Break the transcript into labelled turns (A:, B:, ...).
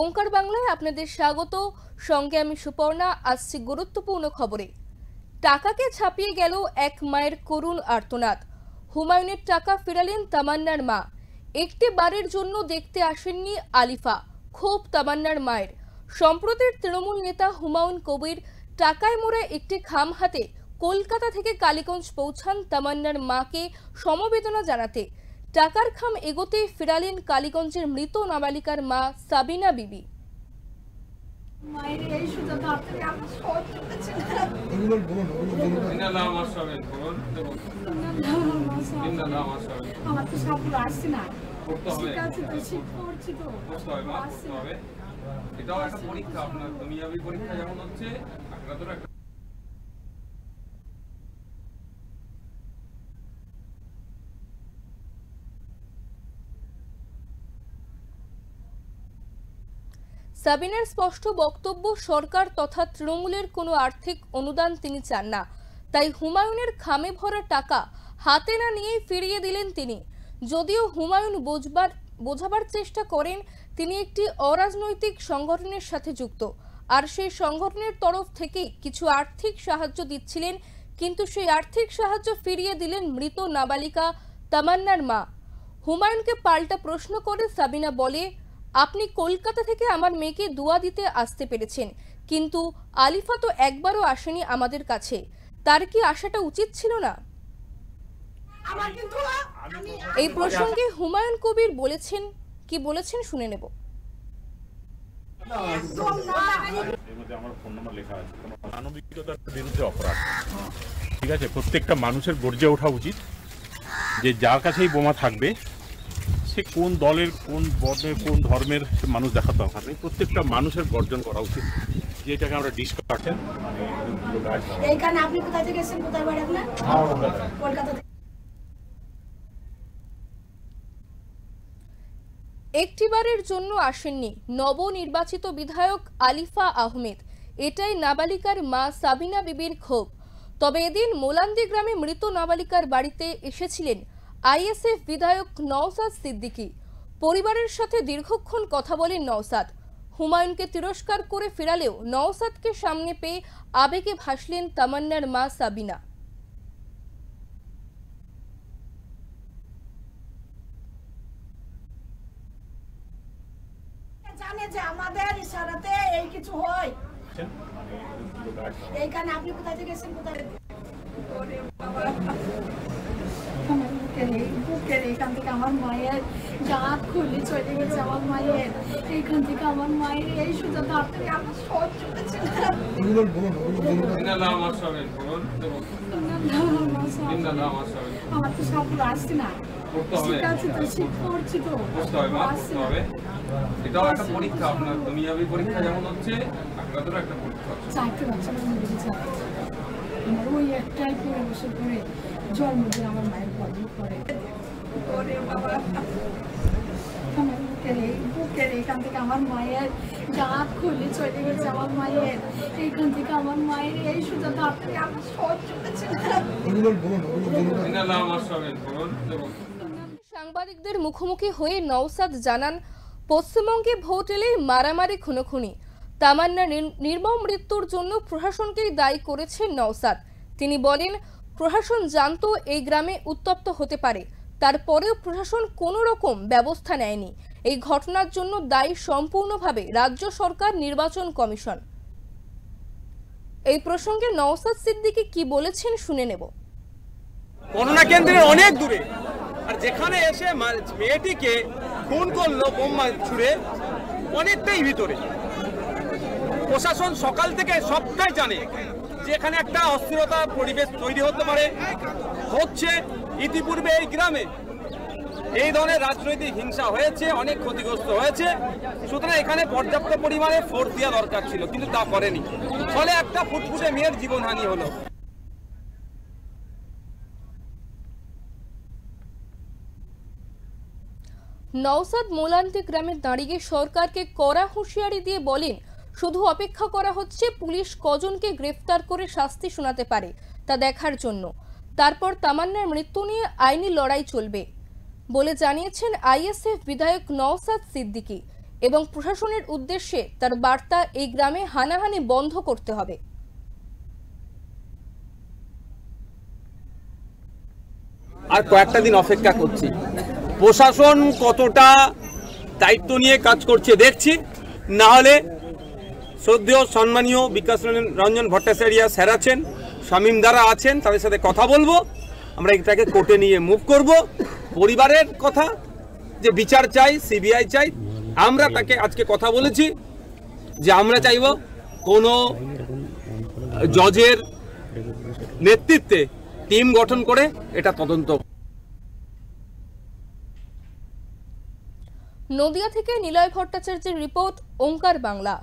A: ওঙ্কার বাংলায় আপনাদের স্বাগত। সঙ্গে আমি সুপর্ণা। আসছি গুরুত্বপূর্ণ খবরে। টাকাকে ছাপিয়ে গেল এক মায়ের করুণ আর্তনাদ। হুমায়ুনের টাকা ফেরালেন তামান্নার মা। একটি বারের জন্য দেখতে আসেননি আলিফা। ক্ষোভ তামান্নার মায়ের। সম্প্রতির তৃণমূল নেতা হুমায়ুন কবির টাকায় মোড়া একটি খাম হাতে কলকাতা থেকে কালীগঞ্জ পৌঁছান তামান্নার মাকে সমবেদনা জানাতে। টাকার খাম এগোতে ফেরালেন কালীগঞ্জের মৃত নাবালিকার মা সাবিনা বিবি। সাবিনার স্পষ্ট বক্তব্য, সরকার তথা তৃণমূলের কোনো আর্থিক অনুদান তিনি চান না। তাই হুমায়ুনের খামে ভরা টাকা হাতে না নিয়েই ফিরিয়ে দিলেন তিনি। যদিও হুমায়ুন বোঝাবার চেষ্টা করেন তিনি একটি অরাজনৈতিক সংগঠনের সাথে যুক্ত, আর সেই সংগঠনের তরফ থেকেই কিছু আর্থিক সাহায্য দিচ্ছিলেন, কিন্তু সেই আর্থিক সাহায্য ফিরিয়ে দিলেন মৃত নাবালিকা তামান্নার মা। হুমায়ুনকে পাল্টা প্রশ্ন করে সাবিনা বলে, আপনি কলকাতা থেকে আমার মেয়েকে দোয়া দিতে আসতে পেরেছেন, কিন্তু আলিফা তো একবারও আসেনি আমাদের কাছে। তার কি আসাটা উচিত ছিল না? এই প্রসঙ্গে হুমায়ুন কবির বলেছেন, কি বলেছেন শুনে নেব।
B: মানবিকতার বিরুদ্ধে অপরাধ, ঠিক আছে? প্রত্যেকটা মানুষের গর্জে ওঠা উচিত যে যার কাছেই বোমা থাকবে সে কোন দলের, কোন বর্ণের, কোন ধর্মের মানুষ দেখার দরকার নেই। প্রত্যেকটা মানুষের গর্জন করা উচিত, যেটাকে আমরা ডিসকাশন।
C: এইখানে আপনি কোথা থেকে এসেছেন? কোথায় বাড়ি আপনার? কলকাতা থেকে।
A: একটিবারের জন্য আসেননি নবনির্বাচিত বিধায়ক আলিফা আহমেদ। এটাই নাবালিকার মা সাবিনা বিবির ক্ষোভ। তবে এদিন মোলান্দি গ্রামে মৃত নাবালিকার বাড়িতে এসেছিলেন আইএসএফ বিধায়ক নওসাদ সিদ্দিকী। পরিবারের সাথে দীর্ঘক্ষণ কথা বলেন নওসাদ। হুমায়ুনকে তিরস্কার করে ফেরালেও নওসাদকে সামনে পেয়ে আবেগে ভাসলেন তামান্নার মা সাবিনা।
C: জানে যে আমাদের ইশারাতে এই কিছু হয়। এইখানে আপনি কোথা থেকে এসেছেন? কোথায়? ওরে বাবা, এইখান থেকে আমার মায়ের দাঁত খুলে চলে গেছে। আমার মায়ের এইখান থেকে আমার মায়ের এই সোজা দাঁত থেকে আমার সব চলেছে। আমার তো সব আসছে না। ঠিক আছে, তো শিক্ষা করছি তো আসছে না।
D: এটাও একটা পরীক্ষা, আপনার দুনিয়াবি পরীক্ষা যেমন হচ্ছে, আখেরাতেরও একটা পরীক্ষা।
C: চাইতে পারছি না, আমার ওই একটাই করে বসে করে জন্মদিন আমার মায়ের গর্ব করে। ওরে বাবা, আমার বুকের এইখান থেকে আমার মায়ের দাঁত খুলে চলে গেছে। আমার মায়ের এইখান থেকে আমার মায়ের এই সোজা দাঁত থেকে আমার সব চলেছে।
A: সাংবাদিকদের মুখোমুখি হয়ে নওসাদ জানান, পশ্চিমবঙ্গে ভোট এলেই মারামারি, খুনোখুনি। তামান্না নির্মম মৃত্যুর জন্য প্রশাসনকেই দায়ী করেছেন নওসাদ। তিনি বলেন, প্রশাসন জানতো এই গ্রামে উত্তপ্ত হতে পারে, তারপরেও প্রশাসন কোনো রকম ব্যবস্থা নেয়নি। এই ঘটনার জন্য দায়ী সম্পূর্ণভাবে রাজ্য সরকার, নির্বাচন কমিশন। এই প্রসঙ্গে নওসাদ সিদ্দিকী কি বলেছেন শুনে নেব।
E: গণনা কেন্দ্রের অনেক দূরে, আর যেখানে এসে মেয়েটিকে খুন করলো বোমা ছুড়ে, অনেকটাই ভিতরে। প্রশাসন সকাল থেকে সবটাই জানে যে এখানে একটা অস্থিরতা পরিবেশ তৈরি হতে পারে, হচ্ছে। ইতিপূর্বে এই গ্রামে এই ধরনের রাজনৈতিক হিংসা হয়েছে, অনেক ক্ষতিগ্রস্ত হয়েছে। সুতরাং এখানে পর্যাপ্ত পরিমাণে ফোর্স দেওয়া দরকার ছিল, কিন্তু তা করেনি। ফলে একটা ফুটফুটে মেয়ের জীবনহানি হলো।
A: নওসাদ মোলান্তি গ্রামে দাঁড়িয়ে সরকারকে কড়া হুঁশিয়ারি দিয়ে বলেন, শুধু অপেক্ষা করা হচ্ছে পুলিশ কজনকে গ্রেফতার করে শাস্তি শোনাতে পারে তা দেখার জন্য। তারপর তামান্নার মৃত্যু নিয়ে আইনি লড়াই চলবে বলে জানিয়েছেন আইএসএফ বিধায়ক নওসাদ সিদ্দিকী। এবং প্রশাসনের উদ্দেশ্যে তার বার্তা এই গ্রামে হানাহানি বন্ধ করতে হবে।
E: আর কয়েকটা দিন অপেক্ষা করছি, প্রশাসন কতটা দায়িত্ব নিয়ে কাজ করছে দেখছি। না হলে শ্রদ্ধেয় সম্মানীয় বিকাশ রঞ্জন ভট্টাচার্য স্যার আছেন, শামীম দ্বারা আছেন, তাদের সাথে কথা বলবো, আমরা এটাকে কোর্টে নিয়ে মুভ করব। পরিবারের কথা যে বিচার চাই, সিবিআই চাই, আমরা তাকে আজকে কথা বলেছি যে আমরা চাইব কোনো জজের নেতৃত্বে টিম গঠন করে এটা তদন্ত।
A: নদিয়া থেকে নিলয় ভট্টাচার্যের রিপোর্ট, ওঙ্কার বাংলা।